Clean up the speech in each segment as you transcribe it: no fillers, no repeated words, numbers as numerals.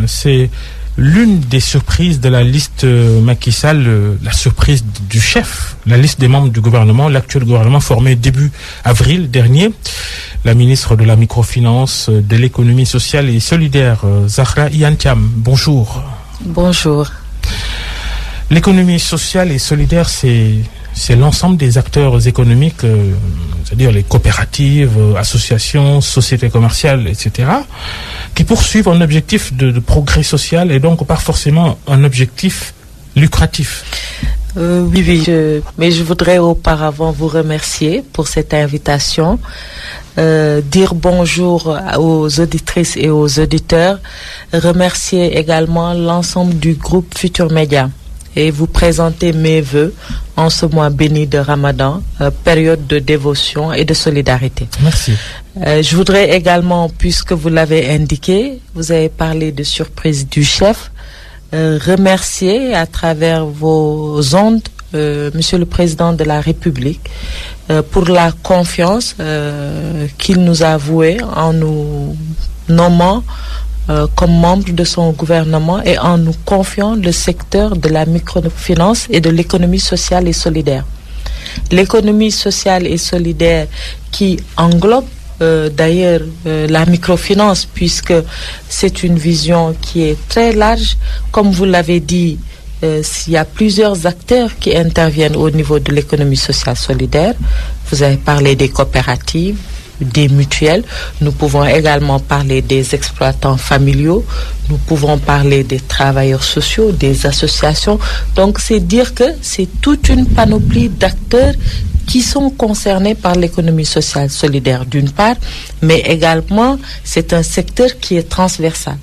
c'est l'une des surprises de la liste Macky Sall, la surprise du chef, la liste des membres du gouvernement, l'actuel gouvernement formé début avril dernier. La ministre de la microfinance, de l'économie sociale et solidaire, Zahra Iyane Thiam. Bonjour. Bonjour. L'économie sociale et solidaire, c'est l'ensemble des acteurs économiques, c'est-à-dire les coopératives, associations, sociétés commerciales, etc., qui poursuivent un objectif de progrès social et donc pas forcément un objectif lucratif. Oui. Mais je voudrais auparavant vous remercier pour cette invitation, dire bonjour aux auditrices et aux auditeurs, remercier également l'ensemble du groupe Futur Média et vous présenter mes vœux en ce mois béni de Ramadan, période de dévotion et de solidarité. Merci. Je voudrais également, puisque vous l'avez indiqué, vous avez parlé de surprise du chef, remercier à travers vos ondes Monsieur le Président de la République pour la confiance qu'il nous a vouée en nous nommant comme membre de son gouvernement et en nous confiant le secteur de la microfinance et de l'économie sociale et solidaire. L'économie sociale et solidaire qui englobe d'ailleurs la microfinance, puisque c'est une vision qui est très large. Comme vous l'avez dit, il y a plusieurs acteurs qui interviennent au niveau de l'économie sociale solidaire. Vous avez parlé des coopératives, des mutuelles. Nous pouvons également parler des exploitants familiaux. Nous pouvons parler des travailleurs sociaux, des associations. Donc, c'est dire que c'est toute une panoplie d'acteurs qui sont concernés par l'économie sociale solidaire d'une part, mais également c'est un secteur qui est transversal,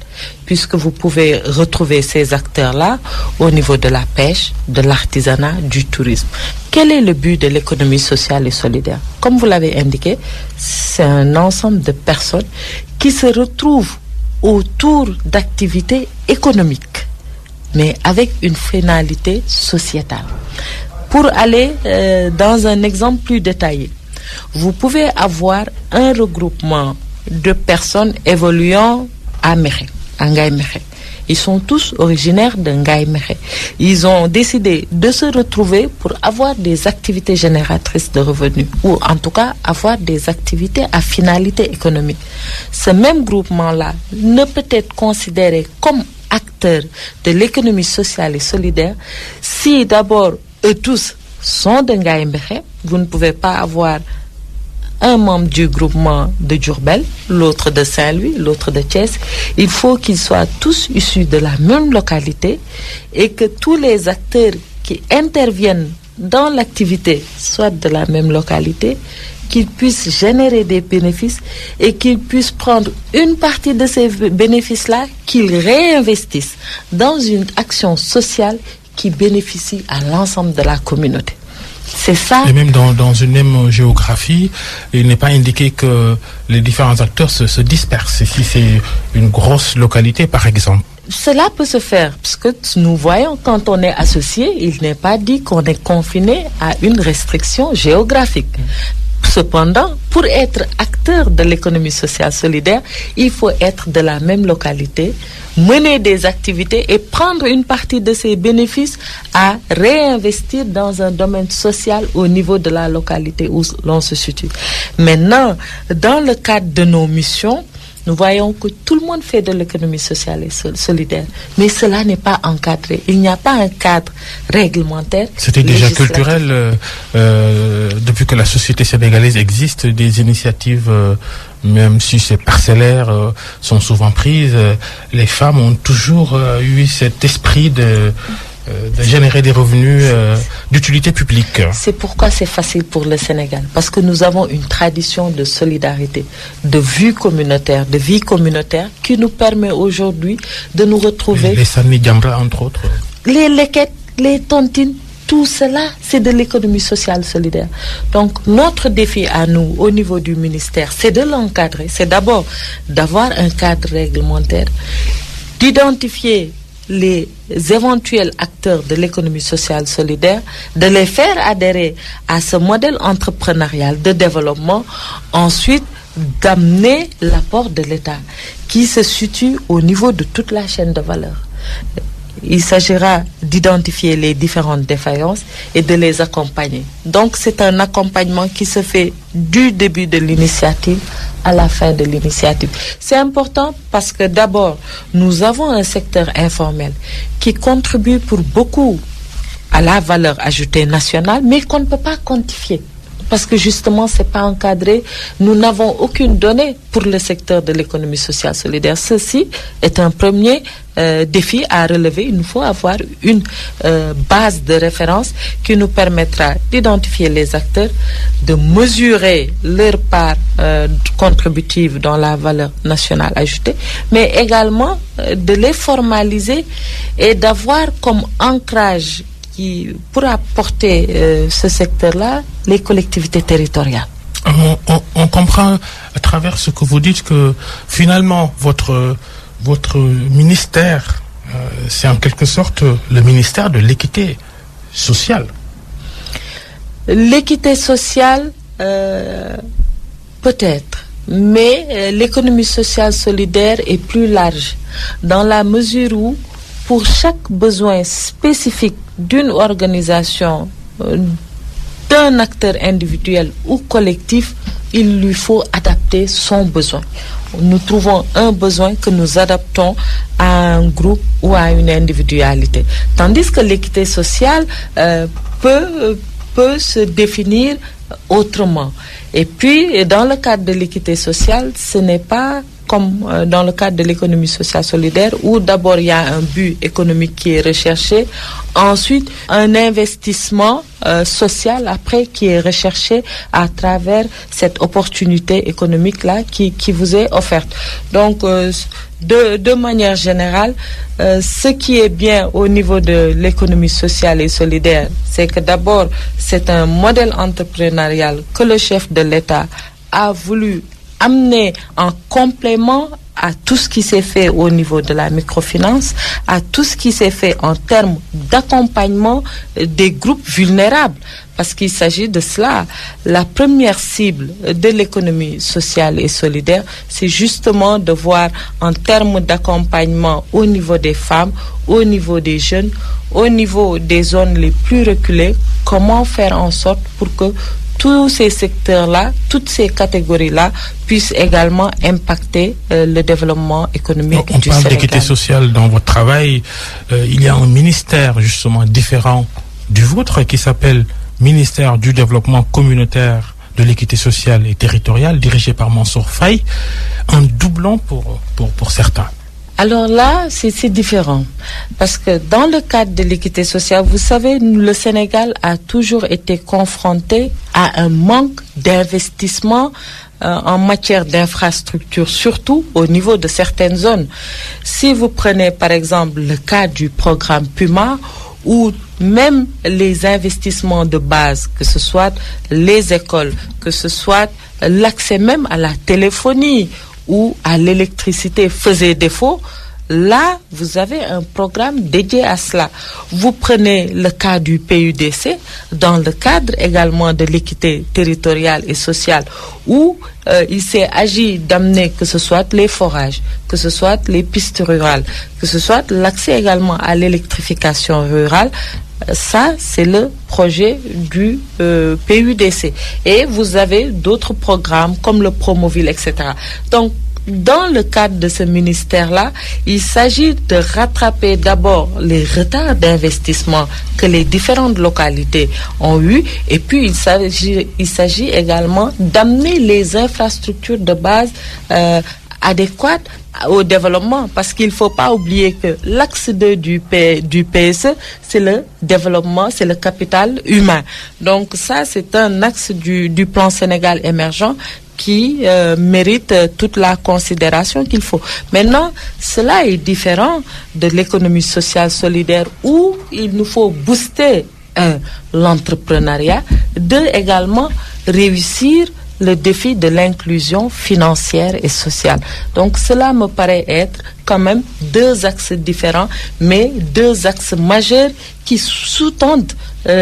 puisque vous pouvez retrouver ces acteurs-là au niveau de la pêche, de l'artisanat, du tourisme. Quel est le but de l'économie sociale et solidaire? Comme vous l'avez indiqué, c'est un ensemble de personnes qui se retrouvent autour d'activités économiques, mais avec une finalité sociétale. Pour aller dans un exemple plus détaillé, vous pouvez avoir un regroupement de personnes évoluant à Mekhe, à Ngaye Mekhe. Ils sont tous originaires de Ngaye Mekhe. Ils ont décidé de se retrouver pour avoir des activités génératrices de revenus, ou en tout cas avoir des activités à finalité économique. Ce même groupement-là ne peut être considéré comme acteur de l'économie sociale et solidaire si d'abord eux tous sont de Ngaye Mekhe. Vous ne pouvez pas avoir un membre du groupement de Diourbel, l'autre de Saint-Louis, l'autre de Thiès. Il faut qu'ils soient tous issus de la même localité et que tous les acteurs qui interviennent dans l'activité soient de la même localité, qu'ils puissent générer des bénéfices et qu'ils puissent prendre une partie de ces bénéfices-là, qu'ils réinvestissent dans une action sociale qui bénéficie à l'ensemble de la communauté. C'est ça. Et même dans une même géographie, il n'est pas indiqué que les différents acteurs se dispersent. Si c'est une grosse localité, par exemple. Cela peut se faire, parce que nous voyons, quand on est associé, il n'est pas dit qu'on est confiné à une restriction géographique. Cependant, pour être acteur de l'économie sociale solidaire, il faut être de la même localité, mener des activités et prendre une partie de ces bénéfices à réinvestir dans un domaine social au niveau de la localité où l'on se situe. Maintenant, dans le cadre de nos missions, nous voyons que tout le monde fait de l'économie sociale et solidaire, mais cela n'est pas encadré. Il n'y a pas un cadre réglementaire. C'était déjà culturel depuis que la société sénégalaise existe. Des initiatives, même si c'est parcellaire, sont souvent prises. Les femmes ont toujours eu cet esprit de générer des revenus d'utilité publique. C'est pourquoi c'est facile pour le Sénégal, parce que nous avons une tradition de solidarité, de vie communautaire, qui nous permet aujourd'hui de nous retrouver. Les Sani Djambra, entre autres. Les lequettes, les tontines, tout cela, c'est de l'économie sociale solidaire. Donc, notre défi à nous, au niveau du ministère, c'est de l'encadrer. C'est d'abord d'avoir un cadre réglementaire, d'identifier les éventuels acteurs de l'économie sociale solidaire, de les faire adhérer à ce modèle entrepreneurial de développement, ensuite d'amener l'apport de l'État qui se situe au niveau de toute la chaîne de valeur. Il s'agira d'identifier les différentes défaillances et de les accompagner. Donc c'est un accompagnement qui se fait du début de l'initiative à la fin de l'initiative. C'est important parce que d'abord, nous avons un secteur informel qui contribue pour beaucoup à la valeur ajoutée nationale, mais qu'on ne peut pas quantifier. Parce que justement, c'est pas encadré. Nous n'avons aucune donnée pour le secteur de l'économie sociale solidaire. Ceci est un premier défi à relever. Il nous faut avoir une base de référence qui nous permettra d'identifier les acteurs, de mesurer leur part contributive dans la valeur nationale ajoutée, mais également de les formaliser et d'avoir comme ancrage qui pourra porter ce secteur-là, les collectivités territoriales. On comprend à travers ce que vous dites que finalement votre ministère, c'est en quelque sorte le ministère de l'équité sociale. L'équité sociale, peut-être, mais l'économie sociale solidaire est plus large, dans la mesure où, pour chaque besoin spécifique d'une organisation, d'un acteur individuel ou collectif, il lui faut adapter son besoin. Nous trouvons un besoin que nous adaptons à un groupe ou à une individualité. Tandis que l'équité sociale peut se définir autrement. Et puis, dans le cadre de l'équité sociale, ce n'est pas comme dans le cadre de l'économie sociale solidaire, où d'abord il y a un but économique qui est recherché, ensuite un investissement social après qui est recherché à travers cette opportunité économique-là qui vous est offerte. Donc, de manière générale, ce qui est bien au niveau de l'économie sociale et solidaire, c'est que d'abord, c'est un modèle entrepreneurial que le chef de l'État a voulu amener en complément à tout ce qui s'est fait au niveau de la microfinance, à tout ce qui s'est fait en termes d'accompagnement des groupes vulnérables. Parce qu'il s'agit de cela. La première cible de l'économie sociale et solidaire, c'est justement de voir en termes d'accompagnement au niveau des femmes, au niveau des jeunes, au niveau des zones les plus reculées, comment faire en sorte pour que tous ces secteurs-là, toutes ces catégories-là puissent également impacter le développement économique du Sénégal. On parle d'équité sociale dans votre travail. Il y a un ministère justement différent du vôtre qui s'appelle Ministère du développement communautaire, de l'équité sociale et territoriale, dirigé par Mansour Faye, un doublon pour certains. Alors là, c'est différent. Parce que dans le cadre de l'équité sociale, vous savez, le Sénégal a toujours été confronté à un manque d'investissement en matière d'infrastructure, surtout au niveau de certaines zones. Si vous prenez par exemple le cas du programme Puma, où même les investissements de base, que ce soit les écoles, que ce soit l'accès même à la téléphonie, ou à l'électricité faisait défaut, là, vous avez un programme dédié à cela. Vous prenez le cas du PUDC, dans le cadre également de l'équité territoriale et sociale, où il s'est agi d'amener que ce soit les forages, que ce soit les pistes rurales, que ce soit l'accès également à l'électrification rurale. Ça, c'est le projet du PUDC. Et vous avez d'autres programmes comme le Promoville, etc. Donc, dans le cadre de ce ministère-là, il s'agit de rattraper d'abord les retards d'investissement que les différentes localités ont eu, et puis il s'agit également d'amener les infrastructures de base adéquates au développement, parce qu'il ne faut pas oublier que l'axe 2 du PSE, c'est le développement, c'est le capital humain. Donc ça, c'est un axe du plan Sénégal émergent qui mérite toute la considération qu'il faut. Maintenant, cela est différent de l'économie sociale solidaire où il nous faut booster l'entrepreneuriat, également réussir le défi de l'inclusion financière et sociale. Donc cela me paraît être quand même deux axes différents, mais deux axes majeurs qui sous-tendent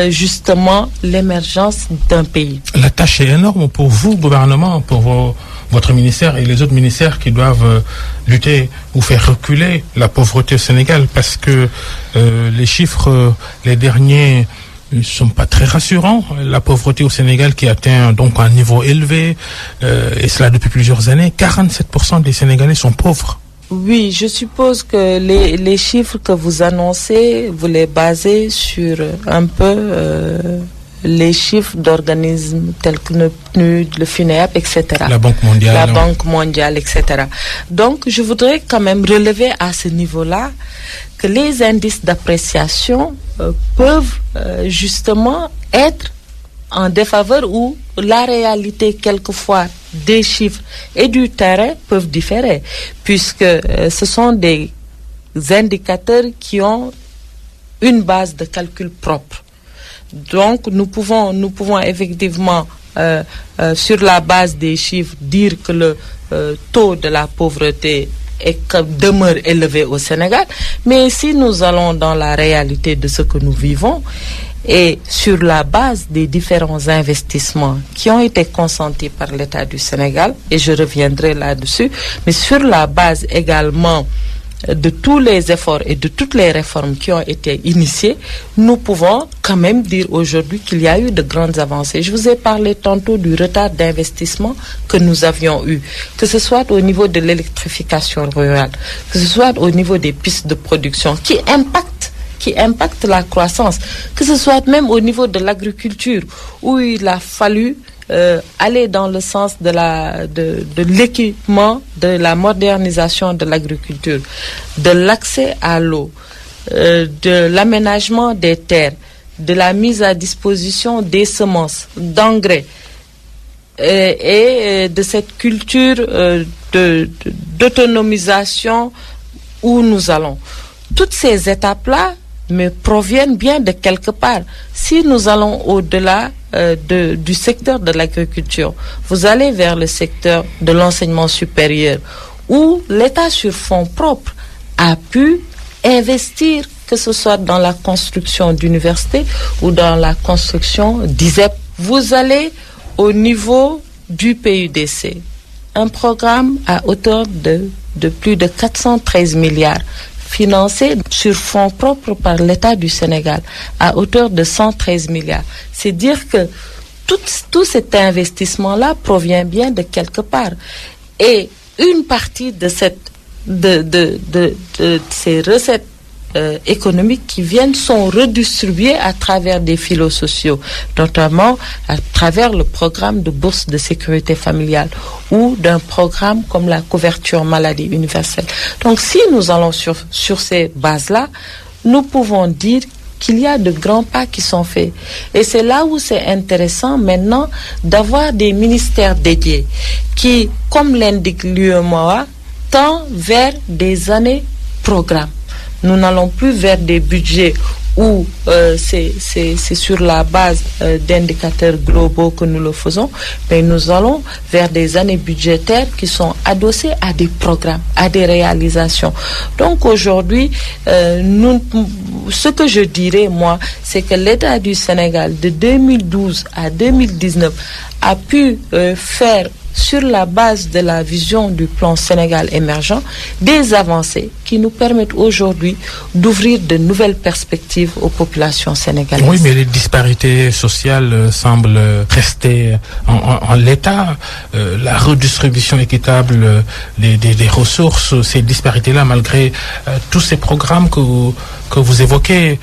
justement l'émergence d'un pays. La tâche est énorme pour vous, gouvernement, pour votre ministère et les autres ministères qui doivent lutter ou faire reculer la pauvreté au Sénégal, parce que les chiffres, les derniers, ne sont pas très rassurants. La pauvreté au Sénégal qui atteint donc un niveau élevé, et cela depuis plusieurs années. 47% des Sénégalais sont pauvres. Oui, je suppose que les chiffres que vous annoncez, vous les basez sur un peu les chiffres d'organismes tels que le PNUD, le FUNEAP, etc. La Banque mondiale. Banque mondiale, etc. Donc, je voudrais quand même relever à ce niveau-là que les indices d'appréciation peuvent justement être en défaveur, ou la réalité quelquefois des chiffres et du terrain peuvent différer, puisque ce sont des indicateurs qui ont une base de calcul propre. Donc nous pouvons effectivement sur la base des chiffres dire que le taux de la pauvreté demeure élevé au Sénégal, mais si nous allons dans la réalité de ce que nous vivons, et sur la base des différents investissements qui ont été consentis par l'État du Sénégal, et je reviendrai là-dessus, mais sur la base également de tous les efforts et de toutes les réformes qui ont été initiées, nous pouvons quand même dire aujourd'hui qu'il y a eu de grandes avancées. Je vous ai parlé tantôt du retard d'investissement que nous avions eu, que ce soit au niveau de l'électrification rurale, que ce soit au niveau des pistes de production qui impactent la croissance, que ce soit même au niveau de l'agriculture, où il a fallu aller dans le sens de l'équipement, de la modernisation de l'agriculture, de l'accès à l'eau, de l'aménagement des terres, de la mise à disposition des semences, d'engrais, et de cette culture d'autonomisation où nous allons. Toutes ces étapes-là mais proviennent bien de quelque part. Si nous allons au-delà du secteur de l'agriculture, vous allez vers le secteur de l'enseignement supérieur, où l'État sur fonds propres a pu investir, que ce soit dans la construction d'universités ou dans la construction d'ISEP. Vous allez au niveau du PUDC, un programme à hauteur de plus de 413 milliards, financé sur fonds propres par l'État du Sénégal à hauteur de 113 milliards. C'est dire que tout cet investissement-là provient bien de quelque part. Et une partie de ces recettes économiques qui viennent sont redistribuées à travers des filets sociaux, notamment à travers le programme de bourse de sécurité familiale ou d'un programme comme la couverture maladie universelle. Donc si nous allons sur ces bases-là, nous pouvons dire qu'il y a de grands pas qui sont faits. Et c'est là où c'est intéressant maintenant d'avoir des ministères dédiés qui, comme l'indique l'UEMOA, tend vers des années programmes. Nous n'allons plus vers des budgets où c'est sur la base d'indicateurs globaux que nous le faisons, mais nous allons vers des années budgétaires qui sont adossées à des programmes, à des réalisations. Donc aujourd'hui, ce que je dirais, moi, c'est que l'État du Sénégal, de 2012 à 2019, a pu faire, sur la base de la vision du plan Sénégal émergent, des avancées qui nous permettent aujourd'hui d'ouvrir de nouvelles perspectives aux populations sénégalaises. Oui, mais les disparités sociales semblent rester en l'état. La redistribution équitable des ressources, ces disparités-là, malgré tous ces programmes que vous évoquez,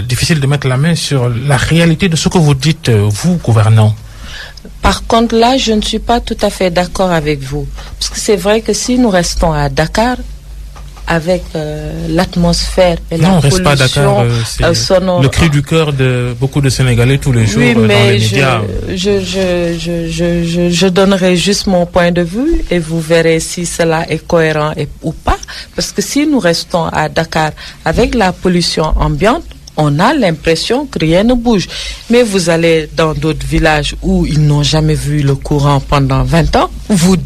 difficile de mettre la main sur la réalité de ce que vous dites, vous, gouvernants. Par contre, là, je ne suis pas tout à fait d'accord avec vous. Parce que c'est vrai que si nous restons à Dakar, avec l'atmosphère et la pollution reste pas à Dakar, sonore. Le cri du cœur de beaucoup de Sénégalais tous les jours dans les médias. Je donnerai juste mon point de vue et vous verrez si cela est cohérent ou pas. Parce que si nous restons à Dakar avec la pollution ambiante, on a l'impression que rien ne bouge. Mais vous allez dans d'autres villages où ils n'ont jamais vu le courant pendant 20 ans, vous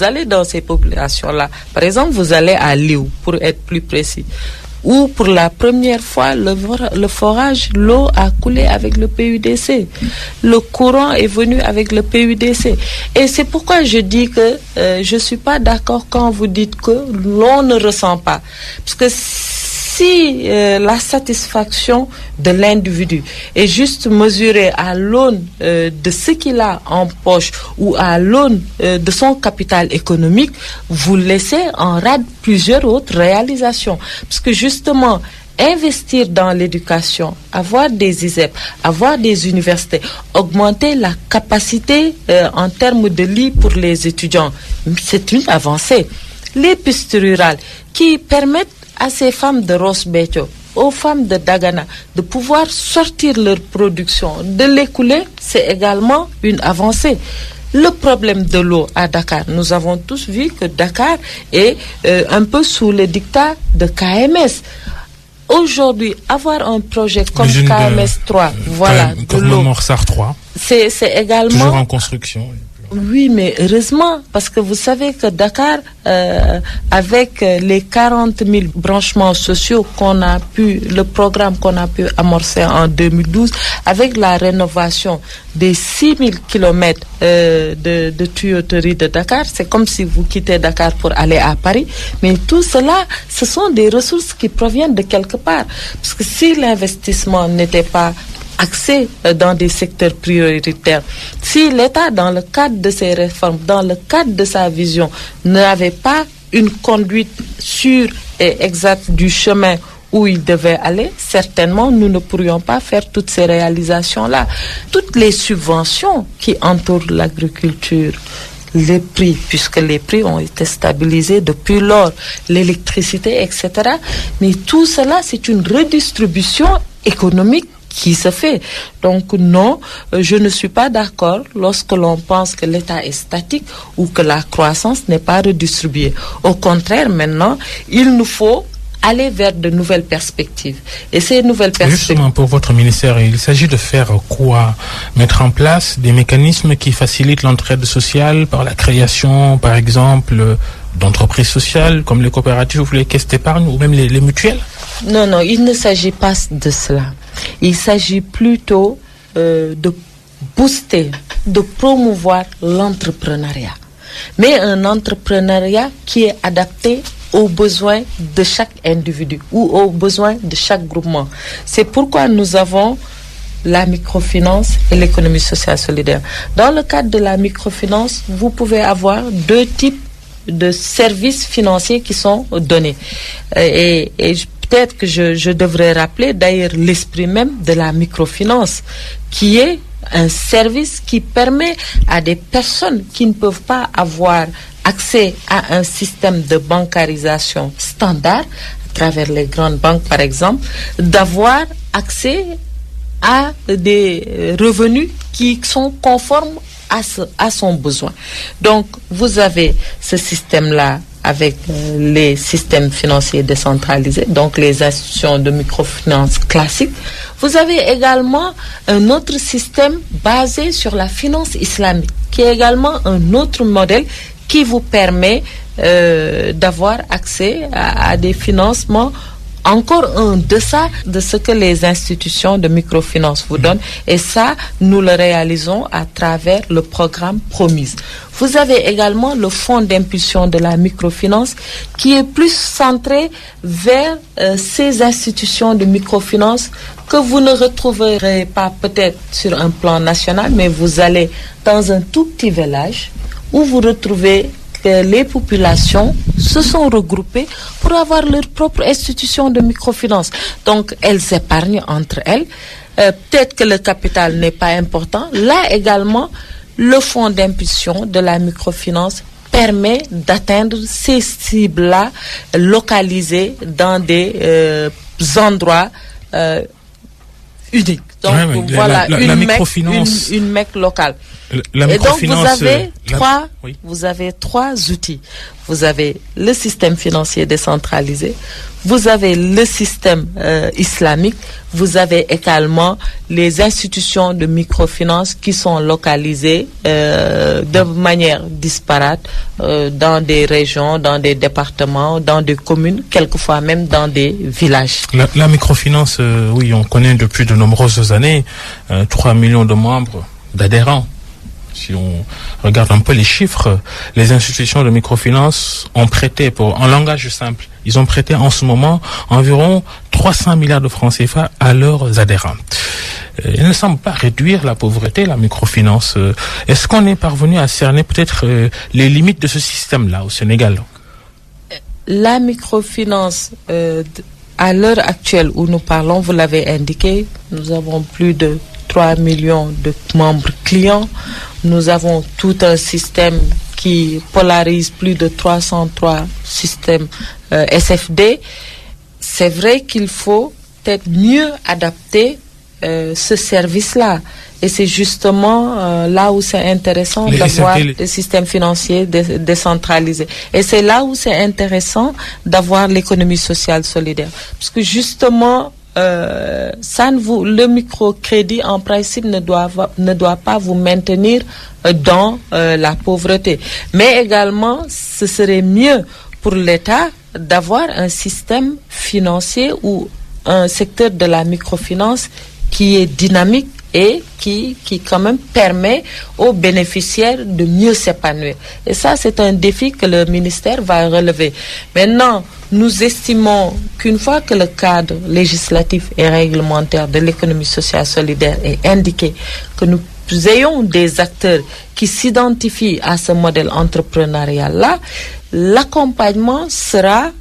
allez dans ces populations-là. Par exemple, vous allez à Liu, pour être plus précis. où pour la première fois le forage, l'eau a coulé avec le PUDC. Le courant est venu avec le PUDC. Et c'est pourquoi je dis que je suis pas d'accord quand vous dites que l'on ne ressent pas. Parce que si la satisfaction de l'individu est juste mesurée à l'aune de ce qu'il a en poche ou à l'aune de son capital économique, vous laissez en rade plusieurs autres réalisations. Parce que justement, investir dans l'éducation, avoir des ISEP, avoir des universités, augmenter la capacité en termes de lits pour les étudiants, c'est une avancée. Les pistes rurales qui permettent à ces femmes de Ross Béthio, aux femmes de Dagana, de pouvoir sortir leur production, de l'écouler, c'est également une avancée. Le problème de l'eau à Dakar, nous avons tous vu que Dakar est un peu sous le dictat de KMS. Aujourd'hui, avoir un projet comme KMS 3, voilà, de l'eau, c'est également... Toujours en construction. Oui, mais heureusement, parce que vous savez que Dakar, avec les 40 000 branchements sociaux le programme qu'on a pu amorcer en 2012, avec la rénovation des 6 000 kilomètres de tuyauterie de Dakar, c'est comme si vous quittez Dakar pour aller à Paris. Mais tout cela, ce sont des ressources qui proviennent de quelque part. Parce que si l'investissement n'était pas accès dans des secteurs prioritaires. Si l'État, dans le cadre de ses réformes, dans le cadre de sa vision, n'avait pas une conduite sûre et exacte du chemin où il devait aller, certainement nous ne pourrions pas faire toutes ces réalisations-là. Toutes les subventions qui entourent l'agriculture, les prix, puisque les prix ont été stabilisés depuis lors, l'électricité, etc. Mais tout cela, c'est une redistribution économique qui se fait. Donc non, je ne suis pas d'accord lorsque l'on pense que l'État est statique ou que la croissance n'est pas redistribuée. Au contraire, maintenant, il nous faut aller vers de nouvelles perspectives. Et ces nouvelles perspectives... Justement, pour votre ministère, il s'agit de faire quoi? Mettre en place des mécanismes qui facilitent l'entraide sociale par la création, par exemple, d'entreprises sociales comme les coopératives ou les caisses d'épargne ou même les mutuelles? Non, il ne s'agit pas de cela. Il s'agit plutôt de booster, de promouvoir l'entrepreneuriat. Mais un entrepreneuriat qui est adapté aux besoins de chaque individu ou aux besoins de chaque groupement. C'est pourquoi nous avons la microfinance et l'économie sociale solidaire. Dans le cadre de la microfinance, vous pouvez avoir deux types de services financiers qui sont donnés. Et peut-être que je devrais rappeler d'ailleurs l'esprit même de la microfinance, qui est un service qui permet à des personnes qui ne peuvent pas avoir accès à un système de bancarisation standard, à travers les grandes banques par exemple, d'avoir accès à des revenus qui sont conformes à son besoin. Donc, vous avez ce système-là avec les systèmes financiers décentralisés, donc les institutions de microfinance classiques. Vous avez également un autre système basé sur la finance islamique, qui est également un autre modèle qui vous permet d'avoir accès à des financements encore en deçà de ce que les institutions de microfinance vous donnent. Et ça, nous le réalisons à travers le programme Promise. Vous avez également le fonds d'impulsion de la microfinance qui est plus centré vers ces institutions de microfinance que vous ne retrouverez pas peut-être sur un plan national, mais vous allez dans un tout petit village où vous retrouvez que les populations se sont regroupées pour avoir leur propre institution de microfinance. Donc, elles épargnent entre elles. Peut-être que le capital n'est pas important. Là également, le fonds d'impulsion de la microfinance permet d'atteindre ces cibles-là localisées dans des endroits uniques. Donc, voilà, une MEC locale. Et donc, vous avez trois outils. Vous avez le système financier décentralisé, vous avez le système islamique, vous avez également les institutions de microfinance qui sont localisées de manière disparate dans des régions, dans des départements, dans des communes, quelquefois même dans des villages. La microfinance, oui, on connaît depuis de nombreuses années, 3 millions de membres, d'adhérents. Si on regarde un peu les chiffres, les institutions de microfinance ont prêté, en langage simple, ils ont prêté en ce moment environ 300 milliards de francs CFA à leurs adhérents. Il ne semble pas réduire la pauvreté, la microfinance. Est-ce qu'on est parvenu à cerner peut-être les limites de ce système-là au Sénégal? La microfinance, à l'heure actuelle où nous parlons, vous l'avez indiqué, nous avons plus de 3 millions de membres clients. Nous avons tout un système qui polarise plus de 303 systèmes SFD. C'est vrai qu'il faut peut-être mieux adapter ce service-là. Et c'est justement là où c'est intéressant d'avoir des systèmes financiers décentralisés. Et c'est là où c'est intéressant d'avoir l'économie sociale solidaire. Parce que justement, le microcrédit en principe ne doit pas vous maintenir dans la pauvreté. Mais également, ce serait mieux pour l'État d'avoir un système financier ou un secteur de la microfinance qui est dynamique et qui quand même permet aux bénéficiaires de mieux s'épanouir. Et ça, c'est un défi que le ministère va relever. Maintenant, nous estimons qu'une fois que le cadre législatif et réglementaire de l'économie sociale solidaire est indiqué, que nous ayons des acteurs qui s'identifient à ce modèle entrepreneurial-là, l'accompagnement sera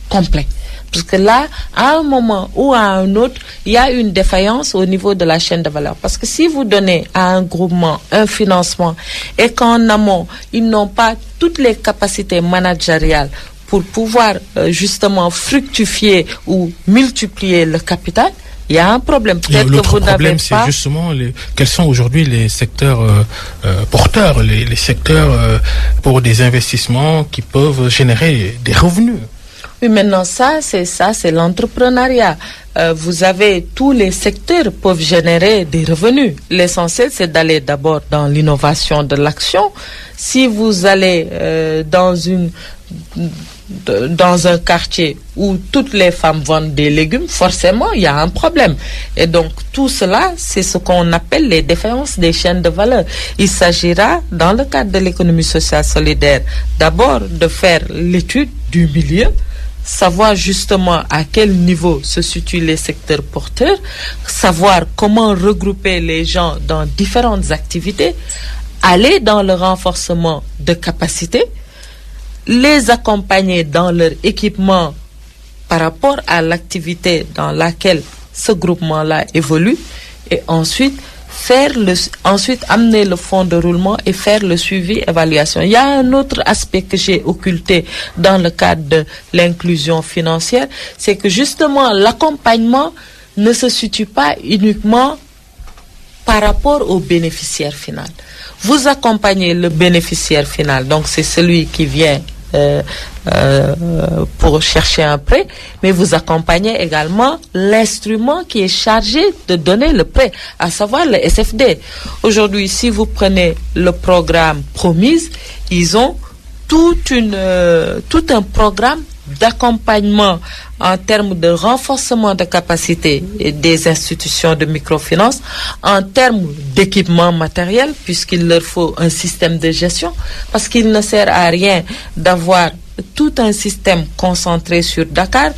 complet. Parce que là, à un moment ou à un autre, il y a une défaillance au niveau de la chaîne de valeur. Parce que si vous donnez à un groupement un financement et qu'en amont, ils n'ont pas toutes les capacités managériales pour pouvoir justement fructifier ou multiplier le capital, il y a un problème. Peut-être que vous n'avez pas... c'est justement quels sont aujourd'hui les secteurs porteurs, les secteurs pour des investissements qui peuvent générer des revenus. Oui, maintenant c'est l'entrepreneuriat. Vous avez tous les secteurs peuvent générer des revenus. L'essentiel, c'est d'aller d'abord dans l'innovation de l'action. Si vous allez dans un quartier où toutes les femmes vendent des légumes, forcément, il y a un problème. Et donc, tout cela, c'est ce qu'on appelle les défaillances des chaînes de valeur. Il s'agira, dans le cadre de l'économie sociale solidaire, d'abord de faire l'étude du milieu, savoir justement à quel niveau se situent les secteurs porteurs, savoir comment regrouper les gens dans différentes activités, aller dans le renforcement de capacités, les accompagner dans leur équipement par rapport à l'activité dans laquelle ce groupement-là évolue, et ensuite amener le fonds de roulement et faire le suivi, évaluation. Il y a un autre aspect que j'ai occulté dans le cadre de l'inclusion financière, c'est que justement l'accompagnement ne se situe pas uniquement par rapport au bénéficiaire final. Vous accompagnez le bénéficiaire final, donc c'est celui qui vient pour chercher un prêt, mais vous accompagnez également l'instrument qui est chargé de donner le prêt, à savoir le SFD. Aujourd'hui, si vous prenez le programme Promise, ils ont tout un programme d'accompagnement en termes de renforcement de capacité des institutions de microfinance, en termes d'équipement matériel, puisqu'il leur faut un système de gestion, parce qu'il ne sert à rien d'avoir tout un système concentré sur Dakar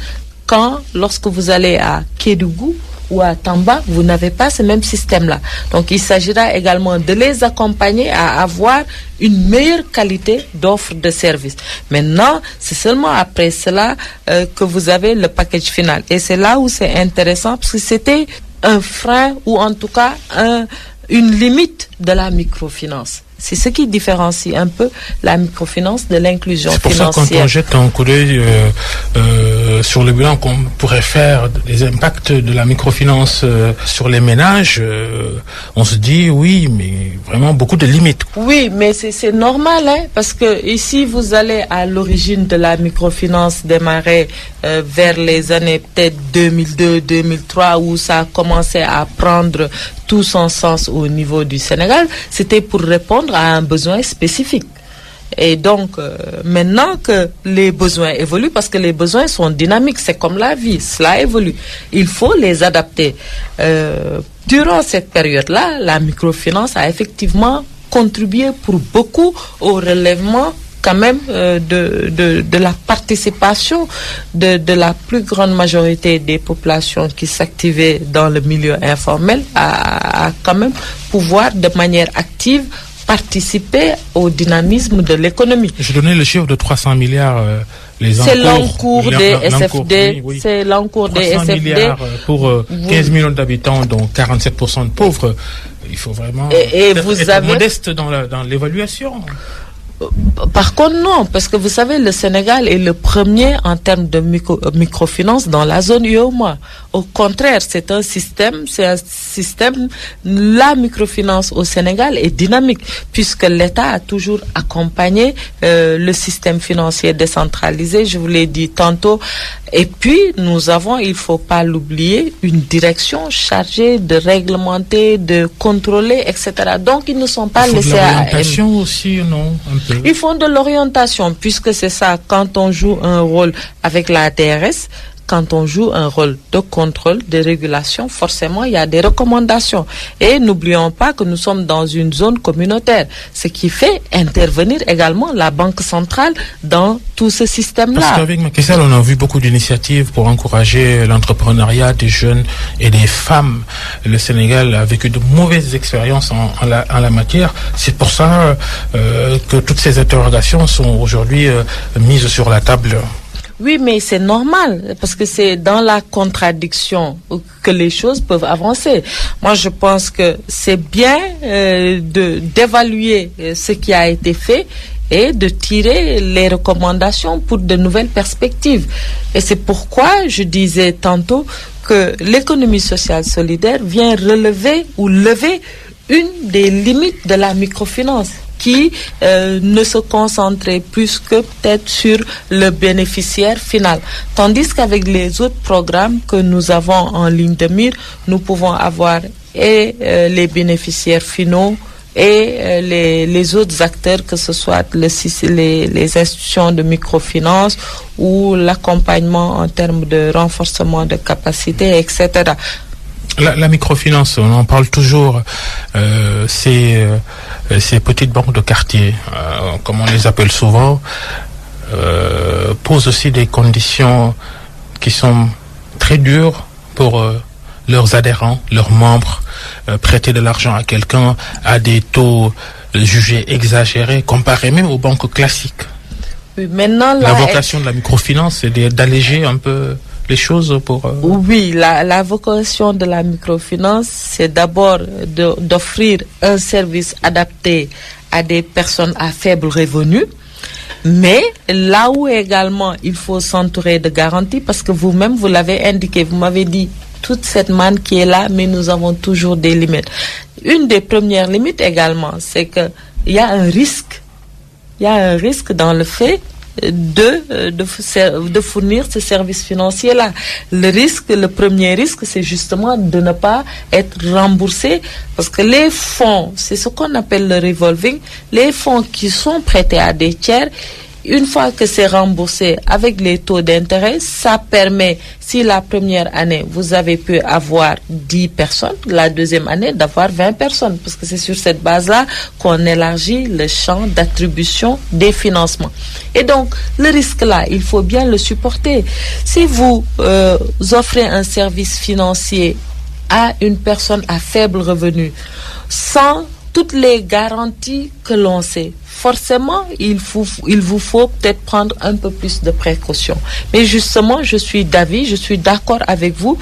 quand, lorsque vous allez à Kédougou ou à Tamba, vous n'avez pas ce même système-là. Donc, il s'agira également de les accompagner à avoir une meilleure qualité d'offre de service. Maintenant, c'est seulement après cela que vous avez le package final. Et c'est là où c'est intéressant, parce que c'était un frein, ou en tout cas une limite de la microfinance. C'est ce qui différencie un peu la microfinance de l'inclusion financière. C'est pour ça que quand on jette un coup d'œil sur le bilan qu'on pourrait faire des impacts de la microfinance sur les ménages, on se dit oui, mais vraiment beaucoup de limites. Oui, mais c'est normal, hein, parce que ici vous allez à l'origine de la microfinance démarrer vers les années peut-être 2002-2003 où ça a commencé à prendre tout son sens au niveau du Sénégal. C'était pour répondre à un besoin spécifique. Et donc, maintenant que les besoins évoluent, parce que les besoins sont dynamiques, c'est comme la vie, cela évolue. Il faut les adapter. Durant cette période-là, la microfinance a effectivement contribué pour beaucoup au relèvement quand même de la participation de la plus grande majorité des populations qui s'activaient dans le milieu informel à quand même pouvoir de manière active participer au dynamisme de l'économie. Je donnais le chiffre de 300 milliards. C'est l'encours des SFD. Oui. C'est l'encours des SFD. 300 milliards pour 15 millions d'habitants, dont 47% de pauvres. Il faut vraiment être modeste dans l'évaluation. Par contre, non, parce que vous savez, le Sénégal est le premier en termes de microfinance dans la zone UEMOA. Au contraire, c'est un système, la microfinance au Sénégal est dynamique, puisque l'État a toujours accompagné le système financier décentralisé, je vous l'ai dit tantôt. Et puis, nous avons, il faut pas l'oublier, une direction chargée de réglementer, de contrôler, etc. Donc, ils ne sont pas laissés à... L'orientation aussi, non? Ils font de l'orientation, puisque c'est ça, quand on joue un rôle avec la DRS, quand on joue un rôle de contrôle, de régulation, forcément, il y a des recommandations. Et n'oublions pas que nous sommes dans une zone communautaire, ce qui fait intervenir également la Banque centrale dans tout ce système-là. Parce qu'avec Macky Sall, on a vu beaucoup d'initiatives pour encourager l'entrepreneuriat des jeunes et des femmes. Le Sénégal a vécu de mauvaises expériences en la matière. C'est pour ça que toutes ces interrogations sont aujourd'hui mises sur la table. Oui, mais c'est normal, parce que c'est dans la contradiction que les choses peuvent avancer. Moi, je pense que c'est bien d'évaluer ce qui a été fait et de tirer les recommandations pour de nouvelles perspectives. Et c'est pourquoi je disais tantôt que l'économie sociale solidaire vient relever ou lever une des limites de la microfinance, qui ne se concentrait plus que peut-être sur le bénéficiaire final. Tandis qu'avec les autres programmes que nous avons en ligne de mire, nous pouvons avoir et les bénéficiaires finaux et les autres acteurs, que ce soit les institutions de microfinance ou l'accompagnement en termes de renforcement de capacité, etc. La microfinance, on en parle toujours, ces petites banques de quartier, comme on les appelle souvent, posent aussi des conditions qui sont très dures pour leurs adhérents, leurs membres. Prêter de l'argent à quelqu'un à des taux jugés exagérés, comparés même aux banques classiques. Oui, maintenant, la vocation de la microfinance, c'est d'alléger un peu les choses pour... Oui, la vocation de la microfinance, c'est d'abord d'offrir un service adapté à des personnes à faible revenu, mais là où également il faut s'entourer de garanties, parce que vous-même, vous l'avez indiqué, vous m'avez dit toute cette manne qui est là, mais nous avons toujours des limites. Une des premières limites également, c'est qu'il y a un risque. Il y a un risque dans le fait de fournir ce service financier-là. Le premier risque, c'est justement de ne pas être remboursé, parce que les fonds, c'est ce qu'on appelle le revolving, les fonds qui sont prêtés à des tiers, une fois que c'est remboursé avec les taux d'intérêt, ça permet, si la première année, vous avez pu avoir 10 personnes, la deuxième année, d'avoir 20 personnes, parce que c'est sur cette base-là qu'on élargit le champ d'attribution des financements. Et donc, le risque-là, il faut bien le supporter. Si vous offrez un service financier à une personne à faible revenu, sans toutes les garanties que l'on sait, forcément, il vous faut peut-être prendre un peu plus de précautions. Mais justement, je suis d'accord avec vous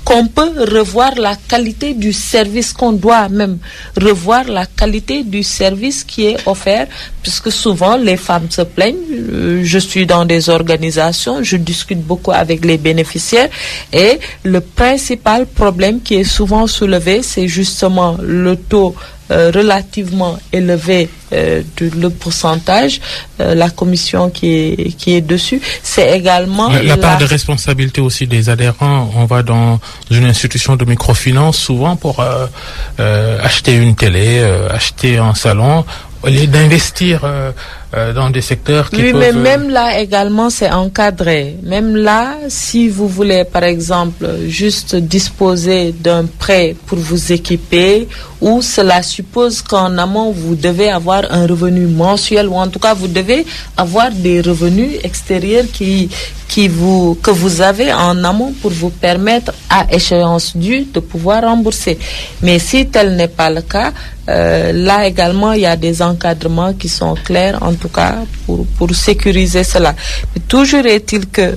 qu'on peut revoir la qualité du service, qu'on doit même revoir la qualité du service qui est offert, puisque souvent les femmes se plaignent. Je suis dans des organisations, je discute beaucoup avec les bénéficiaires et le principal problème qui est souvent soulevé, c'est justement le taux relativement élevé le pourcentage, la commission qui est dessus. C'est également la part de responsabilité aussi des adhérents. On va dans une institution de microfinance souvent pour acheter une télé, acheter un salon, au lieu d'investir dans des secteurs qui peuvent... mais même là également c'est encadré. Même là, si vous voulez par exemple juste disposer d'un prêt pour vous équiper, ou cela suppose qu'en amont vous devez avoir un revenu mensuel, ou en tout cas vous devez avoir des revenus extérieurs que vous avez en amont pour vous permettre à échéance due de pouvoir rembourser. Mais si tel n'est pas le cas, là également il y a des encadrements qui sont clairs, en tout cas pour sécuriser cela. Mais toujours est-il que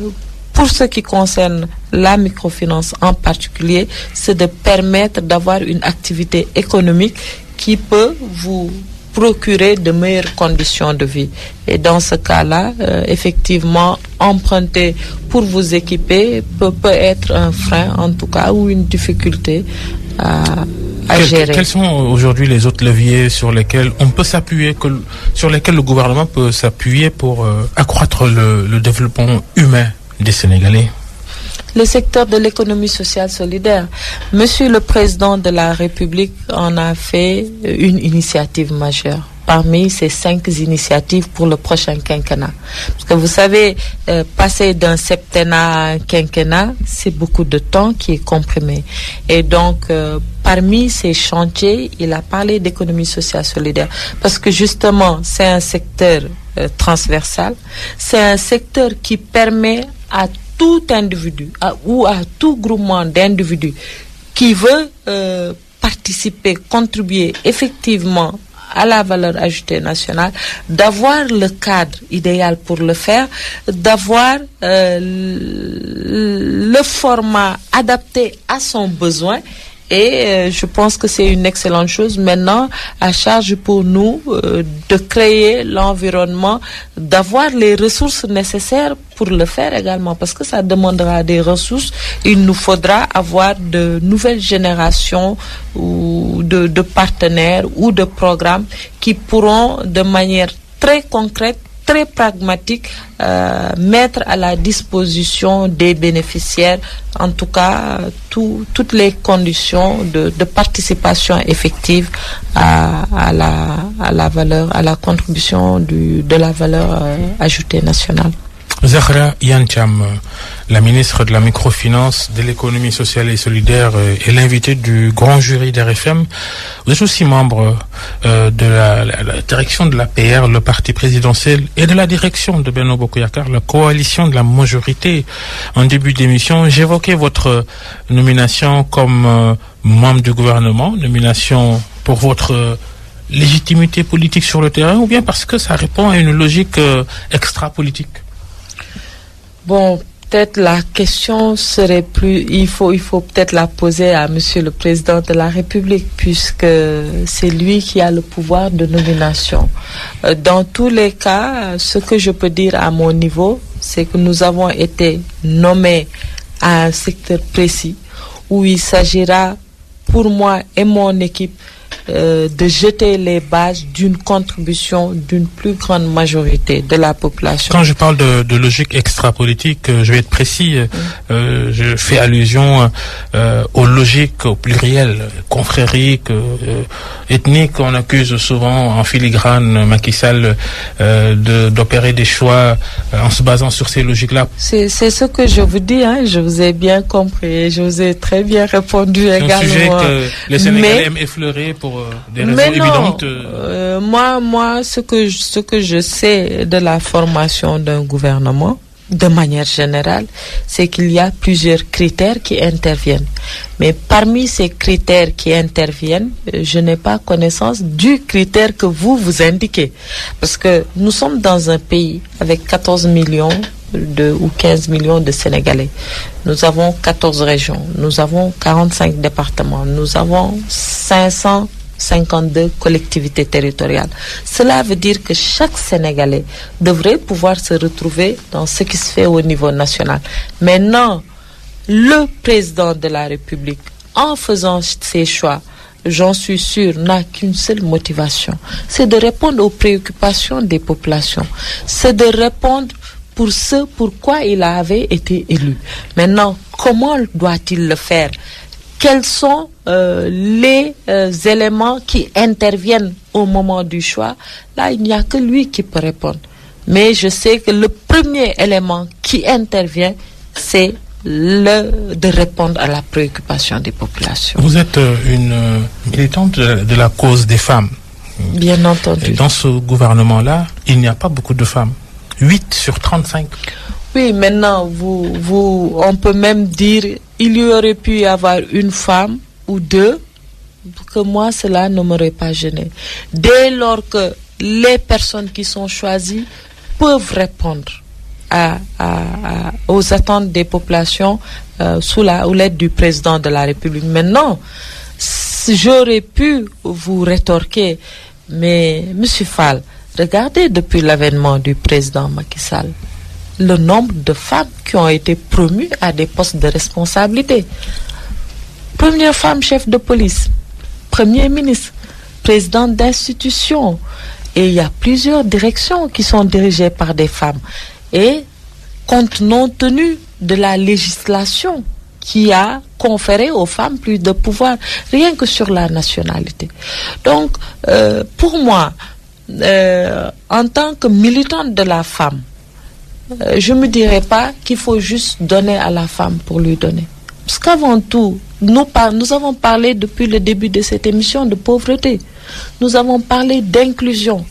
pour ce qui concerne la microfinance en particulier, c'est de permettre d'avoir une activité économique qui peut vous procurer de meilleures conditions de vie. Et dans ce cas-là, effectivement, emprunter pour vous équiper peut être un frein, en tout cas, ou une difficulté à gérer. Quels sont aujourd'hui les autres leviers sur lesquels on peut s'appuyer, sur lesquels le gouvernement peut s'appuyer pour accroître le développement humain des Sénégalais? Le secteur de l'économie sociale solidaire. Monsieur le Président de la République en a fait une initiative majeure parmi ces 5 initiatives pour le prochain quinquennat. Parce que vous savez, passer d'un septennat à un quinquennat, c'est beaucoup de temps qui est comprimé. Et donc, parmi ces chantiers, il a parlé d'économie sociale solidaire. Parce que justement, c'est un secteur transversal. C'est un secteur qui permet à tout individu ou à tout groupement d'individus qui veut participer, contribuer effectivement à la valeur ajoutée nationale, d'avoir le cadre idéal pour le faire, d'avoir le format adapté à son besoin. Et je pense que c'est une excellente chose. Maintenant, à charge pour nous de créer l'environnement, d'avoir les ressources nécessaires pour le faire également, parce que ça demandera des ressources. Il nous faudra avoir de nouvelles générations ou de partenaires ou de programmes qui pourront de manière très concrète, très pragmatique, mettre à la disposition des bénéficiaires, en tout cas, toutes les conditions de participation effective à la valeur, à la contribution de la valeur ajoutée nationale. Zahra Iyane Thiam, la ministre de la microfinance, de l'économie sociale et solidaire, est l'invitée du grand jury d'RFM. Vous êtes aussi membre de la direction de l'APR, le parti présidentiel, et de la direction de Benno Bokk Yakaar, la coalition de la majorité. En début d'émission, j'évoquais votre nomination comme membre du gouvernement, nomination pour votre légitimité politique sur le terrain, ou bien parce que ça répond à une logique extra-politique? Bon, peut-être la question serait plus... Il faut peut-être la poser à Monsieur le Président de la République, puisque c'est lui qui a le pouvoir de nomination. Dans tous les cas, ce que je peux dire à mon niveau, c'est que nous avons été nommés à un secteur précis où il s'agira, pour moi et mon équipe, de jeter les bases d'une contribution d'une plus grande majorité de la population. Quand je parle de logique extra-politique, je vais être précis, je fais allusion aux logiques, au pluriel, confrériques, ethniques. On accuse souvent en filigrane Macky Sall d'opérer des choix en se basant sur ces logiques-là. C'est ce que je vous dis, hein, je vous ai bien compris, je vous ai très bien répondu également. C'est un sujet que les Sénégalais aiment effleurer pour des raisons évidentes. Moi, ce que je sais de la formation d'un gouvernement, de manière générale, c'est qu'il y a plusieurs critères qui interviennent. Mais parmi ces critères qui interviennent, je n'ai pas connaissance du critère que vous indiquez. Parce que nous sommes dans un pays avec 14 millions ou 15 millions de Sénégalais. Nous avons 14 régions, nous avons 45 départements, nous avons 552 collectivités territoriales. Cela veut dire que chaque Sénégalais devrait pouvoir se retrouver dans ce qui se fait au niveau national. Maintenant, le président de la République, en faisant ses choix, j'en suis sûre, n'a qu'une seule motivation, c'est de répondre aux préoccupations des populations, c'est de répondre pour ce pourquoi il avait été élu. Maintenant, comment doit-il le faire? Quels sont les éléments qui interviennent au moment du choix? Là, il n'y a que lui qui peut répondre. Mais je sais que le premier élément qui intervient, c'est de répondre à la préoccupation des populations. Vous êtes une militante de la cause des femmes. Bien entendu. Et dans ce gouvernement-là, il n'y a pas beaucoup de femmes. 8 sur 35. Oui, maintenant, on peut même dire il y aurait pu y avoir une femme ou deux, que moi, cela ne m'aurait pas gêné. Dès lors que les personnes qui sont choisies peuvent répondre aux attentes des populations sous l'aide du président de la République. Maintenant, j'aurais pu vous rétorquer, mais M. Fall, regardez depuis l'avènement du président Macky Sall, le nombre de femmes qui ont été promues à des postes de responsabilité. Première femme chef de police, premier ministre, présidente d'institution. Et il y a plusieurs directions qui sont dirigées par des femmes. Et compte tenu de la législation qui a conféré aux femmes plus de pouvoir, rien que sur la nationalité. Donc, pour moi, en tant que militante de la femme, je ne me dirais pas qu'il faut juste donner à la femme pour lui donner. Parce qu'avant tout, nous avons parlé depuis le début de cette émission de pauvreté. Nous avons parlé d'inclusion.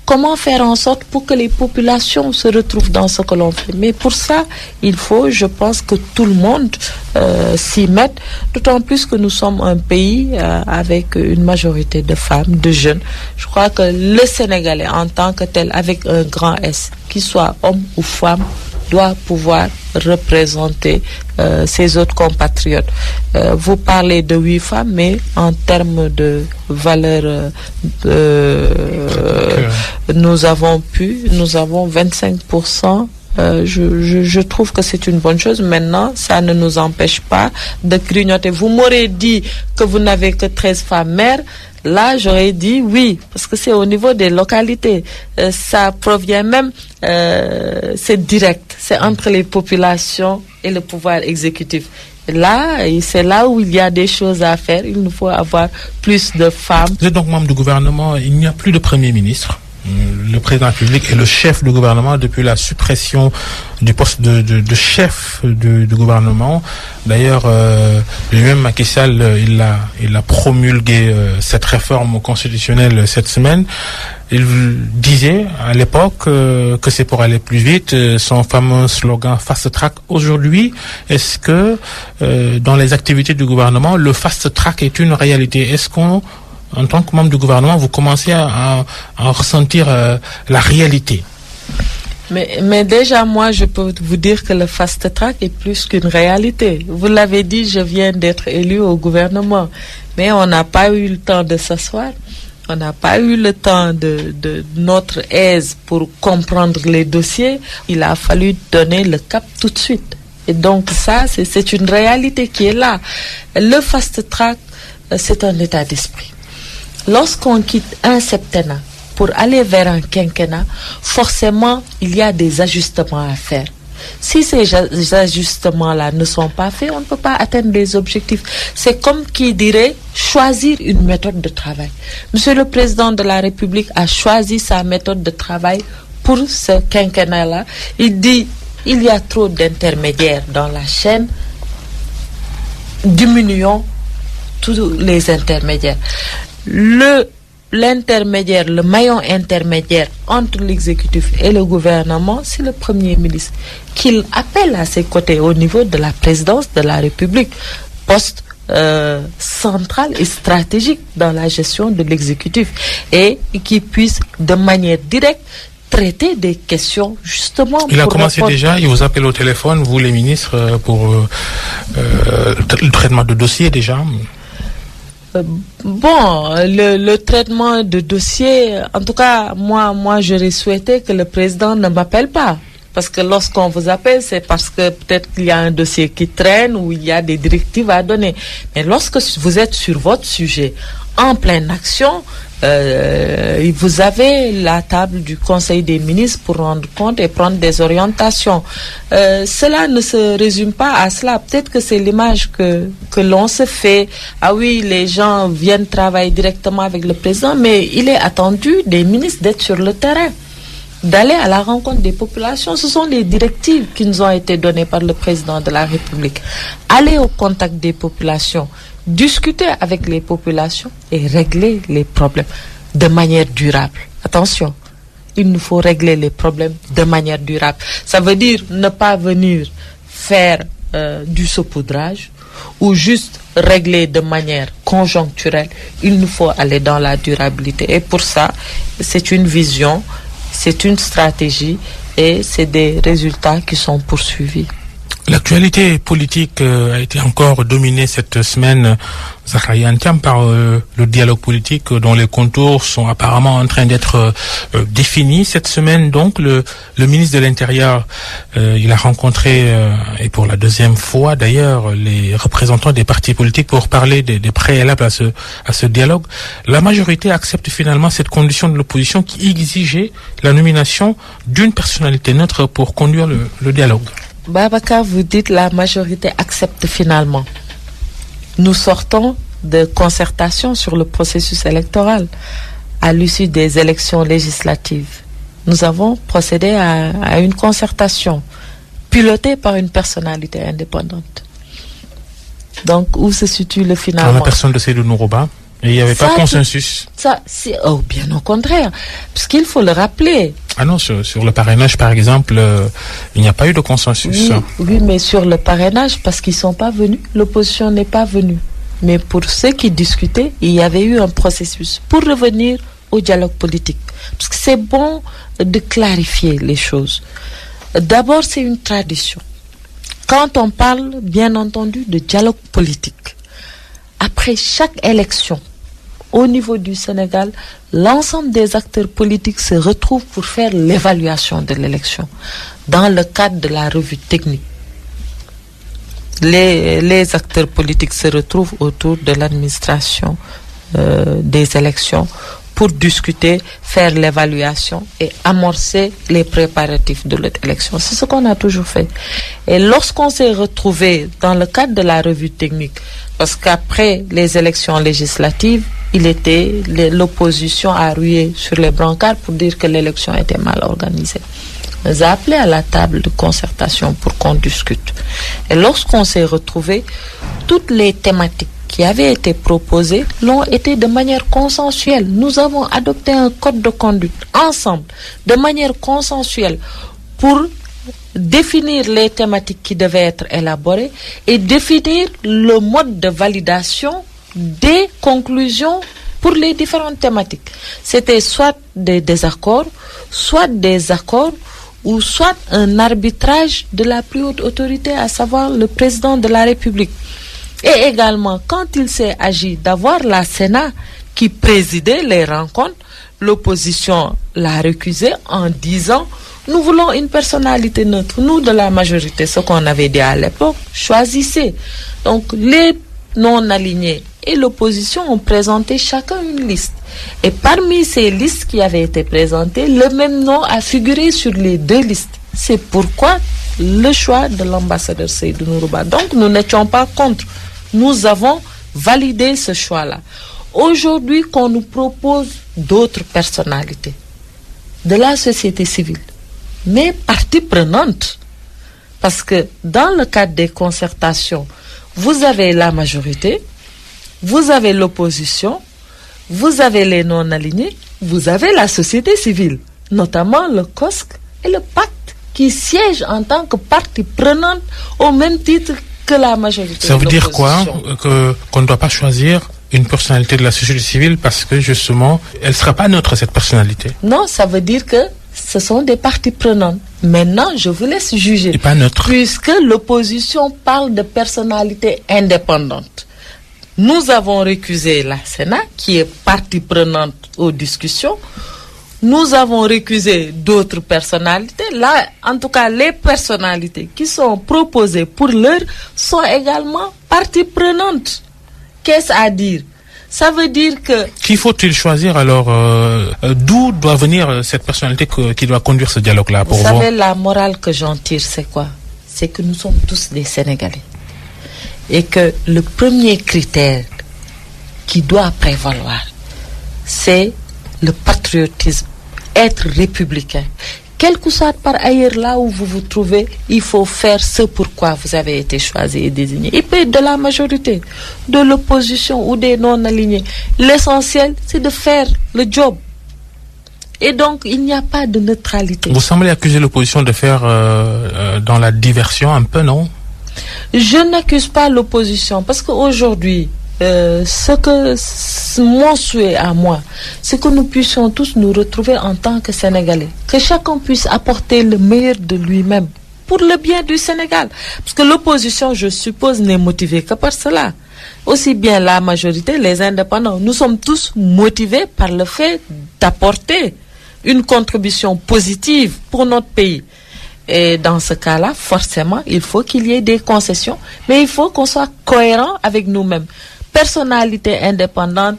Comment faire en sorte pour que les populations se retrouvent dans ce que l'on fait. Mais pour ça, il faut, je pense, que tout le monde s'y mette, d'autant plus que nous sommes un pays avec une majorité de femmes, de jeunes. Je crois que le Sénégalais, en tant que tel, avec un grand S, qu'il soit homme ou femme, doit pouvoir représenter ses autres compatriotes. Vous parlez de 8 femmes, mais en termes de valeur, nous avons 25%. Je trouve que c'est une bonne chose. Maintenant, ça ne nous empêche pas de grignoter. Vous m'aurez dit que vous n'avez que 13 femmes mères. Là, j'aurais dit oui, parce que c'est au niveau des localités. Ça provient même, c'est direct. C'est entre les populations et le pouvoir exécutif. Là, c'est là où il y a des choses à faire. Il nous faut avoir plus de femmes. Vous êtes donc membre du gouvernement. Il n'y a plus de Premier ministre. Le président de la République est le chef du gouvernement depuis la suppression du poste de chef du gouvernement. D'ailleurs, lui-même Macky Sall, il a promulgué cette réforme constitutionnelle cette semaine. Il disait à l'époque que c'est pour aller plus vite, son fameux slogan Fast Track. Aujourd'hui, est-ce que dans les activités du gouvernement, le Fast Track est une réalité? Est-ce qu'on, en tant que membre du gouvernement, vous commencez à ressentir la réalité? Mais déjà, moi, je peux vous dire que le fast track est plus qu'une réalité. Vous l'avez dit, je viens d'être élu au gouvernement. Mais on n'a pas eu le temps de s'asseoir. On n'a pas eu le temps de notre aise pour comprendre les dossiers. Il a fallu donner le cap tout de suite. Et donc ça, c'est une réalité qui est là. Le fast track, c'est un état d'esprit. Lorsqu'on quitte un septennat pour aller vers un quinquennat, forcément, il y a des ajustements à faire. Si ces ajustements-là ne sont pas faits, on ne peut pas atteindre les objectifs. C'est comme qui dirait choisir une méthode de travail. Monsieur le Président de la République a choisi sa méthode de travail pour ce quinquennat-là. Il dit, il y a trop d'intermédiaires dans la chaîne, diminuons tous les intermédiaires. L'intermédiaire, le maillon intermédiaire entre l'exécutif et le gouvernement, c'est le Premier ministre qu'il appelle à ses côtés au niveau de la présidence de la République, poste central et stratégique dans la gestion de l'exécutif, et qui puisse de manière directe traiter des questions justement. Il a commencé déjà, il vous appelle au téléphone, vous les ministres, pour le traitement de dossier déjà. Bon, le traitement de dossier, en tout cas, moi j'aurais souhaité que le président ne m'appelle pas. Parce que lorsqu'on vous appelle, c'est parce que peut-être qu'il y a un dossier qui traîne ou il y a des directives à donner. Mais lorsque vous êtes sur votre sujet, en pleine action, vous avez la table du Conseil des ministres pour rendre compte et prendre des orientations. Cela ne se résume pas à cela. Peut-être que c'est l'image que l'on se fait. Ah oui, les gens viennent travailler directement avec le président, mais il est attendu des ministres d'être sur le terrain, d'aller à la rencontre des populations. Ce sont les directives qui nous ont été données par le président de la République. Aller au contact des populations, discuter avec les populations et régler les problèmes de manière durable. Attention, il nous faut régler les problèmes de manière durable. Ça veut dire ne pas venir faire du saupoudrage ou juste régler de manière conjoncturelle. Il nous faut aller dans la durabilité. Et pour ça, c'est une vision, c'est une stratégie et c'est des résultats qui sont poursuivis. L'actualité politique a été encore dominée cette semaine, Zakaria Anthiam, par le dialogue politique dont les contours sont apparemment en train d'être définis. Cette semaine, donc, le ministre de l'Intérieur, il a rencontré, et pour la deuxième fois d'ailleurs, les représentants des partis politiques pour parler des préalables à ce dialogue. La majorité accepte finalement cette condition de l'opposition qui exigeait la nomination d'une personnalité neutre pour conduire le dialogue. Babacar, vous dites la majorité accepte finalement. Nous sortons de concertation sur le processus électoral à l'issue des élections législatives. Nous avons procédé à une concertation pilotée par une personnalité indépendante. Donc, où se situe le finalement? Dans la personne de Seydou Nourouba. Et il n'y avait pas de consensus. Bien au contraire. Parce qu'il faut le rappeler. Ah non, sur le parrainage, par exemple, il n'y a pas eu de consensus. Oui, mais sur le parrainage, parce qu'ils ne sont pas venus, l'opposition n'est pas venue. Mais pour ceux qui discutaient, il y avait eu un processus. Pour revenir au dialogue politique, parce que c'est bon de clarifier les choses. D'abord, c'est une tradition. Quand on parle, bien entendu, de dialogue politique, après chaque élection, au niveau du Sénégal, l'ensemble des acteurs politiques se retrouvent pour faire l'évaluation de l'élection dans le cadre de la revue technique. Les acteurs politiques se retrouvent autour de l'administration des élections pour discuter, faire l'évaluation et amorcer les préparatifs de l'élection. C'est ce qu'on a toujours fait. Et lorsqu'on s'est retrouvé dans le cadre de la revue technique, parce qu'après les élections législatives, l'opposition a rué sur les brancards pour dire que l'élection était mal organisée. On nous a appelés à la table de concertation pour qu'on discute. Et lorsqu'on s'est retrouvé, toutes les thématiques qui avaient été proposées l'ont été de manière consensuelle. Nous avons adopté un code de conduite ensemble, de manière consensuelle, pour définir les thématiques qui devaient être élaborées et définir le mode de validation des conclusions pour les différentes thématiques. C'était soit des désaccords, soit des accords, ou soit un arbitrage de la plus haute autorité, à savoir le président de la République. Et également, quand il s'est agi d'avoir la Sénat qui présidait les rencontres, l'opposition l'a récusé en disant « Nous voulons une personnalité neutre. Nous, de la majorité, ce qu'on avait dit à l'époque, choisissez. » Donc, les non-alignés et l'opposition ont présenté chacun une liste. Et parmi ces listes qui avaient été présentées, le même nom a figuré sur les deux listes. C'est pourquoi le choix de l'ambassadeur Seydou Nourouba. Donc, nous n'étions pas contre. Nous avons validé ce choix-là. Aujourd'hui, qu'on nous propose d'autres personnalités de la société civile, mais partie prenante, parce que dans le cadre des concertations, vous avez la majorité, vous avez l'opposition, vous avez les non-alignés, vous avez la société civile, notamment le COSC et le pacte, qui siègent en tant que partie prenante au même titre que la majorité. Ça veut dire quoi? Qu'on ne doit pas choisir une personnalité de la société civile parce que justement, elle ne sera pas neutre, cette personnalité? Non, ça veut dire que ce sont des parties prenantes. Maintenant, je vous laisse juger. Et pas neutre. Puisque l'opposition parle de personnalités indépendantes. Nous avons récusé la Sénat, qui est partie prenante aux discussions. Nous avons récusé d'autres personnalités. Là, en tout cas, les personnalités qui sont proposées pour l'heure sont également partie prenante. Qu'est-ce à dire? Ça veut dire que... Qui faut-il choisir alors? D'où doit venir cette personnalité qui doit conduire ce dialogue-là pour vous? Vous savez, la morale que j'en tire, c'est quoi? C'est que nous sommes tous des Sénégalais. Et que le premier critère qui doit prévaloir, c'est le patriotisme, être républicain. Quel que soit par ailleurs là où vous vous trouvez, il faut faire ce pourquoi vous avez été choisi et désigné. Il peut être de la majorité, de l'opposition ou des non-alignés. L'essentiel, c'est de faire le job. Et donc, il n'y a pas de neutralité. Vous semblez accuser l'opposition de faire dans la diversion un peu, non? Je n'accuse pas l'opposition parce qu'aujourd'hui, mon souhait à moi, c'est que nous puissions tous nous retrouver en tant que Sénégalais. Que chacun puisse apporter le meilleur de lui-même pour le bien du Sénégal. Parce que l'opposition, je suppose, n'est motivée que par cela. Aussi bien la majorité, les indépendants, nous sommes tous motivés par le fait d'apporter une contribution positive pour notre pays. Et dans ce cas-là, forcément, il faut qu'il y ait des concessions, mais il faut qu'on soit cohérent avec nous-mêmes. Personnalité indépendante,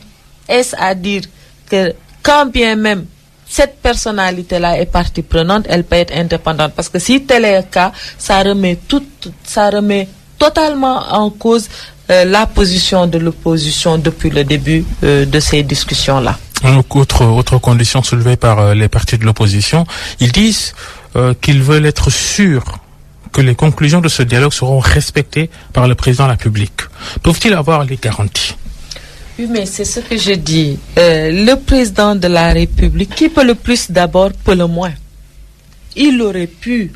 est-ce à dire que quand bien même cette personnalité-là est partie prenante, elle peut être indépendante. Parce que si tel est le cas, ça remet totalement en cause la position de l'opposition depuis le début de ces discussions-là. Autre condition soulevée par les partis de l'opposition, ils disent qu'ils veulent être sûrs que les conclusions de ce dialogue seront respectées par le président de la République. Peuvent-ils avoir les garanties? Oui, mais c'est ce que je dis. Le président de la République, qui peut le plus d'abord, peut le moins. Il aurait pu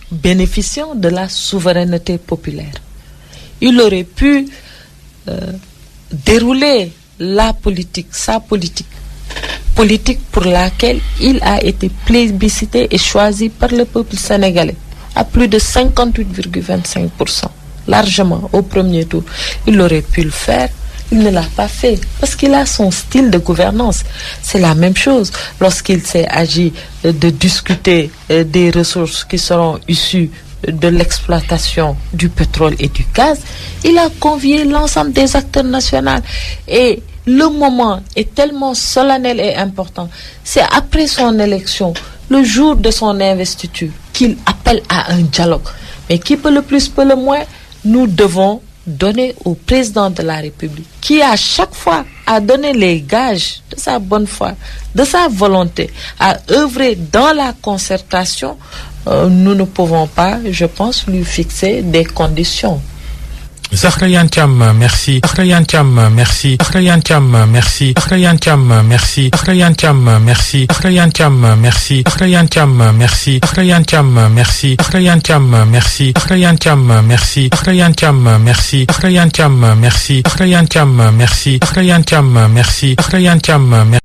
bénéficier de la souveraineté populaire. Il aurait pu dérouler sa politique pour laquelle il a été plébiscité et choisi par le peuple sénégalais à plus de 58,25%, largement au premier tour. Il aurait pu le faire, il ne l'a pas fait, parce qu'il a son style de gouvernance. C'est la même chose lorsqu'il s'est agi de discuter des ressources qui seront issues de l'exploitation du pétrole et du gaz. Il a convié l'ensemble des acteurs nationaux et le moment est tellement solennel et important. C'est après son élection, le jour de son investiture, qu'il appelle à un dialogue. Mais qui peut le plus, peut le moins, nous devons donner au président de la République, qui à chaque fois a donné les gages de sa bonne foi, de sa volonté, à œuvrer dans la concertation. Nous ne pouvons pas, je pense, lui fixer des conditions. Zahra Iyane Thiam, merci. Zahra Iyane Thiam, merci. Zahra Iyane Thiam, merci. Zahra Iyane Thiam, merci. Zahra Iyane Thiam, merci. Zahra Iyane Thiam, merci. Zahra Iyane Thiam, merci. Zahra Iyane Thiam, merci. Zahra Iyane Thiam, merci. Zahra Iyane Thiam, merci. Zahra Iyane Thiam, merci. Zahra Iyane Thiam, merci. Zahra Iyane Thiam, merci. Zahra Iyane Thiam, merci. Zahra Iyane Thiam, merci.